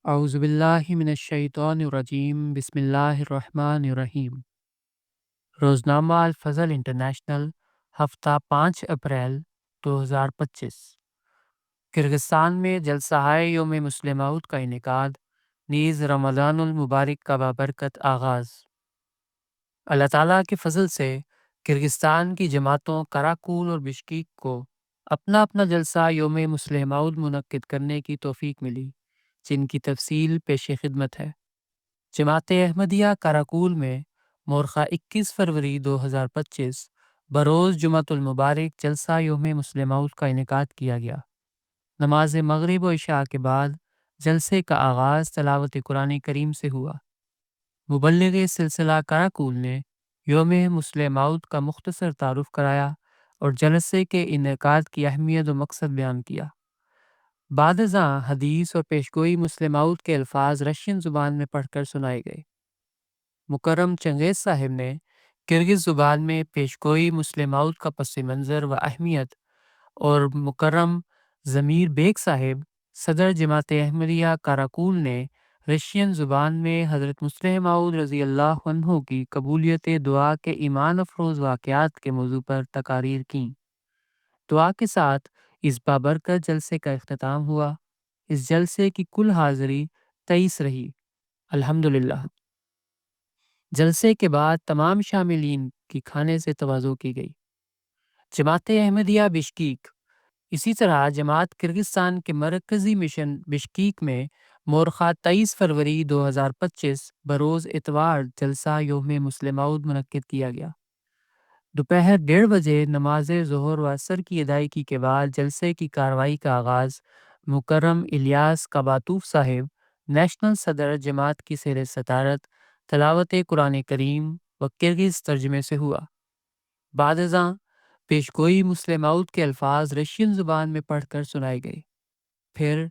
اعوذ باللہ من الشیطان الرجیم بسم اللہ الرحمن الرحیم۔ روزنامہ الفضل انٹرنیشنل، ہفتہ 5 اپریل 2025۔ کرغزستان میں جلسہ یوم مسلم مود کا انعقاد، نیز رمضان المبارک کا بابرکت آغاز۔ اللہ تعالیٰ کے فضل سے کرغزستان کی جماعتوں کراکول اور بشکیک کو اپنا اپنا جلسہ یوم مسلم مود منعقد کرنے کی توفیق ملی، جن کی تفصیل پیش خدمت ہے۔ جماعت احمدیہ کراکول میں مورخہ 21 فروری 2025 بروز جمعۃ المبارک جلسہ یوم مسلم مود کا انعقاد کیا گیا۔ نماز مغرب و عشاء کے بعد جلسے کا آغاز تلاوت قرآن کریم سے ہوا۔ مبلغ سلسلہ کراکول نے یوم مسلم مود کا مختصر تعارف کرایا اور جلسے کے انعقاد کی اہمیت و مقصد بیان کیا۔ بعد ازاں حدیث اور پیشگوئی مسلم مود کے الفاظ رشین زبان میں پڑھ کر سنائے گئے۔ مکرم چنگیز صاحب نے کرغز زبان میں پیشگوئی مسلم مود کا پس منظر و اہمیت، اور مکرم ضمیر بیگ صاحب صدر جماعت احمدیہ کراکول نے رشین زبان میں حضرت مسلم موعود رضی اللہ عنہ کی قبولیت دعا کے ایمان افروز واقعات کے موضوع پر تقاریر کیں۔ دعا کے ساتھ اس بابرکت جلسے کا اختتام ہوا۔ اس جلسے کی کل حاضری 23 رہی، الحمدللہ۔ جلسے کے بعد تمام شاملین کی کھانے سے تواضع کی گئی۔ جماعت احمدیہ بشکیک۔ اسی طرح جماعت کرغزستان کے مرکزی مشن بشکیک میں مورخہ 23 فروری 2025 بروز اتوار جلسہ یوم مسلم مود منعقد کیا گیا۔ دوپہر 1:30 بجے نماز ظہر و عصر کی ادائیگی کے بعد جلسے کی کارروائی کا آغاز مکرم الیاس کاباتوف صاحب نیشنل صدر جماعت کی زیر صدارت تلاوت قرآن کریم و کرغز ترجمے سے ہوا۔ بعد ازاں پیشگوئی مسلم مود کے الفاظ رشین زبان میں پڑھ کر سنائے گئے۔ پھر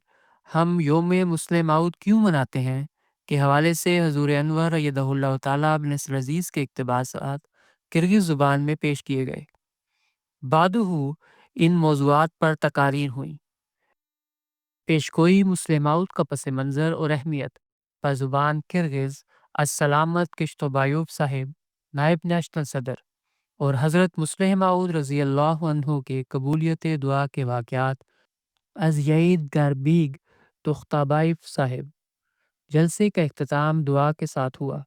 ہم یوم مسلم مود کیوں مناتے ہیں کے حوالے سے حضور انور ایدہ اللہ تعالیٰ بنصر عزیز کے اقتباسات کرغز زبان میں پیش کیے گئے۔ بعدہ ان موضوعات پر تقاریر ہوئیں۔ پیشگوئی مسلم مود کا پس منظر اور اہمیت بزبان کرغز السلامت کشتوبایوف صاحب نائب نیشنل صدر اور حضرت مسلم موعود رضی اللہ عنہ کے قبولیت دعا کے واقعات از یعید گربیگ تختابایف صاحب۔ جلسے کا اختتام دعا کے ساتھ ہوا۔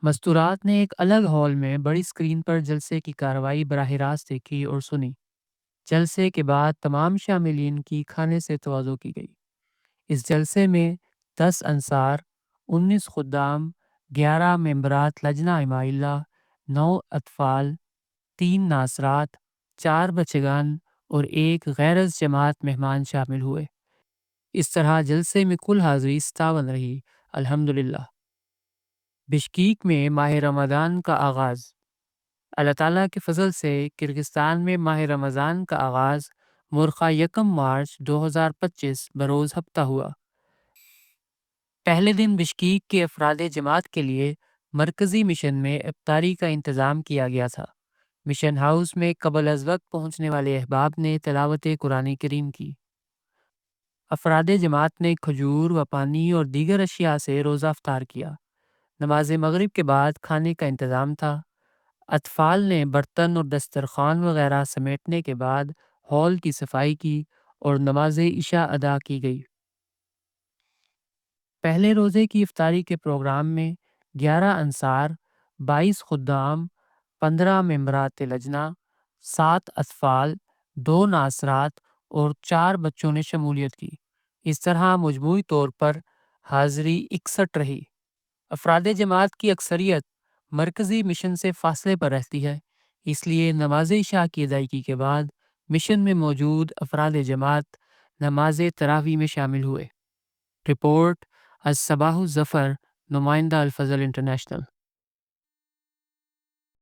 مستورات نے ایک الگ ہال میں بڑی اسکرین پر جلسے کی کارروائی براہ راست دیکھی اور سنی۔ جلسے کے بعد تمام شاملین کی کھانے سے تواضع کی گئی۔ اس جلسے میں 10 انصار، 19 خدام، 11 ممبرات لجنہ امائلہ، 9 اطفال، 3 ناصرات، 4 بچگان اور 1 غیر از جماعت مہمان شامل ہوئے۔ اس طرح جلسے میں کل حاضری 57 رہی، الحمدللہ۔ بشکیک میں ماہ رمضان کا آغاز۔ اللہ تعالیٰ کے فضل سے کرغزستان میں ماہ رمضان کا آغاز مورخہ 1 مارچ 2025 بروز ہفتہ ہوا۔ پہلے دن بشکیک کے افراد جماعت کے لیے مرکزی مشن میں افطاری کا انتظام کیا گیا تھا۔ مشن ہاؤس میں قبل از وقت پہنچنے والے احباب نے تلاوت قرآن کریم کی۔ افراد جماعت نے کھجور و پانی اور دیگر اشیاء سے روزہ افطار کیا۔ نماز مغرب کے بعد کھانے کا انتظام تھا۔ اطفال نے برتن اور دسترخوان وغیرہ سمیٹنے کے بعد ہال کی صفائی کی اور نماز عشاء ادا کی گئی۔ پہلے روزے کی افطاری کے پروگرام میں 11 انصار، 22 خدام، 15 ممبرات لجنہ، 7 اطفال، 2 ناصرات اور 4 بچوں نے شمولیت کی۔ اس طرح مجموعی طور پر حاضری 61 رہی۔ افراد جماعت کی اکثریت مرکزی مشن سے فاصلے پر رہتی ہے، اس لیے نماز عشاء کی ادائیگی کے بعد مشن میں موجود افراد جماعت نماز تراویح میں شامل ہوئے۔ رپورٹ از صباح الظفر، نمائندہ الفضل انٹرنیشنل۔